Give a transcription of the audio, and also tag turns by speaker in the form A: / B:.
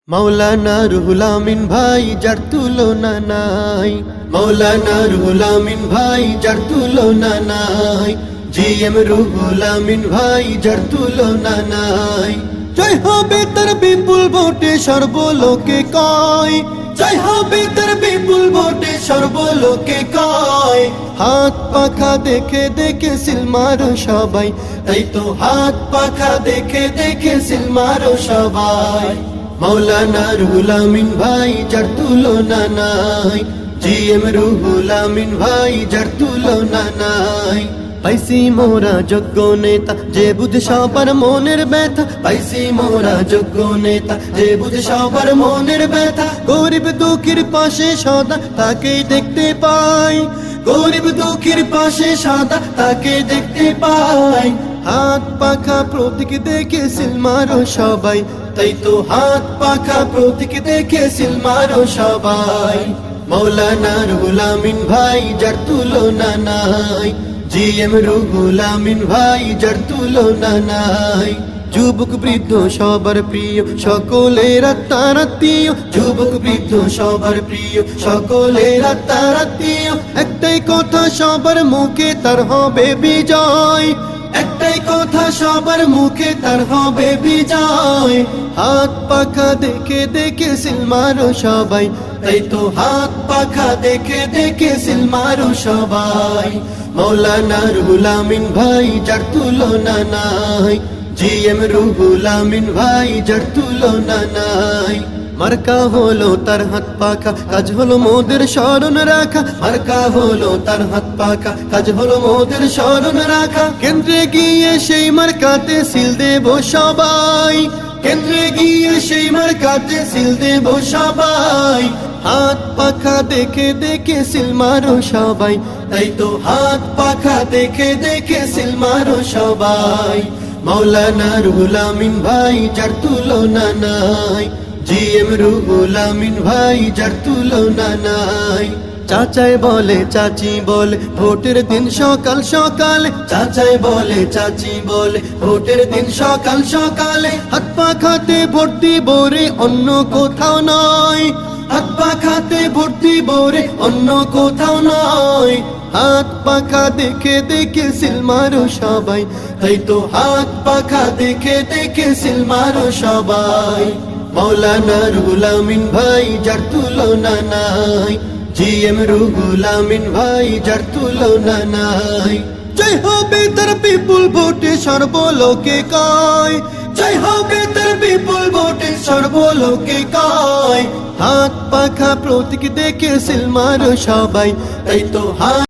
A: মাওলানা রুহুল আমিন ভাই যার তুলনা নাই, মাওলানা রুহুল আমিন ভাই যার তুলনা নাই, জিএম রুহুল আমিন ভাই যার তুলনা নাই। জয় হবে তার বিপুল ভোটে সর্বলোকে কয়, জয় হবে তার বিপুল ভোটে সর্বলোকে কয়। হাত পাখা দেখে দেখে সিল মারো সবাই, তাই তো হাত পাখা দেখে দেখে সিল মারো সবাই। মাওলানা রুহুল আমিন ভাই যার তুলনা নাই, জিএম রুহুল আমিন ভাই যার তুলনা নাই। পাইছি মোরা যোগ্য নেতা যে বুঝে সবার মনের ব্যথা, পাইছি মোরা যোগ্য নেতা যে বুঝে সবার মনের ব্যথা। গরিব দুঃখীর পাশে সদা তাকেই দেখতে পাই, গরিব দুঃখীর পাশে সদা তাকে দেখতে পাই। হাত পাখা প্রতীক দেখে সিল মারো সবাই, তাই তো হাত পাখা প্রতীক দেখে সিল মারো সবাই। মাওলানা রুহুল আমিন ভাই যার তুলনা নাই, জিএম রুহুল আমিন ভাই যার তুলনা নাই। যুবক বৃদ্ধ সবার প্রিয়, সকলের আত্মার আত্মীয়, যুবক বৃদ্ধ সবার প্রিয়, সকলের আত্মার আত্মীয়। একটাই কথা সবার মুখে তার হবে বিজয়, একটাই কথা সবার মুখে তার হবে বিজয়। হাত পাখা দেখে দেখে সিল মারো সবাই, তাই তো হাত পাখা দেখে দেখে সিল মারো সবাই। মাওলানা রুহুল আমিন ভাই যার তুলনা নাই, জিএম রুহুল আমিন ভাই যার তুলনা নাই। মার্কা হলো তার হাত পাখা, কাজ হলো মোদের স্মরণ রাখা, মার্কা হলো তার হাত পাখা, কাজ হলো মোদের স্মরণ রাখা। কেন্দ্রে গিয়ে সেই মার্কাতে সিল দেব সবাই, কেন্দ্রে গিয়ে সেই মার্কাতে সিল দেব সবাই। হাত পাখা দেখে দেখে সিল মারো সবাই, তাই তো হাত পাখা দেখে দেখে সিল মারো সবাই। মাওলানা রুহুল আমিন ভাই যার তুলনা নাই, জিএম রুহুল আমিন ভাই যার তুলনা নাই। চাচাই বলে চাচি বলে ভোটের দিন সকাল সকালে, চাচাই বলে চাচি বলে ভোটের দিন সকাল সকালে। হাত পাখাতে ভোট দিব রে অন্য কোথাও নয়, হাত পাখাতে ভোট দিব রে অন্য কোথাও নয়। হাত পাখা দেখে দেখে সিল মারো সবাই, তাই তো হাত পাখা দেখে দেখে সিল মারো সবাই। মাওলানা রুহুল আমিন ভাই যার তুলনা নাই, জিএম রুহুল আমিন ভাই যার তুলনা নাই। জয় হবে তার বিপুল ভোটে সর্বলোকে কয়, জয় হবে তার বিপুল ভোটে সর্বলোকে কয়। হাত পাখা প্রতীক দেখে সিল মারো সবাই, তাই তো হাত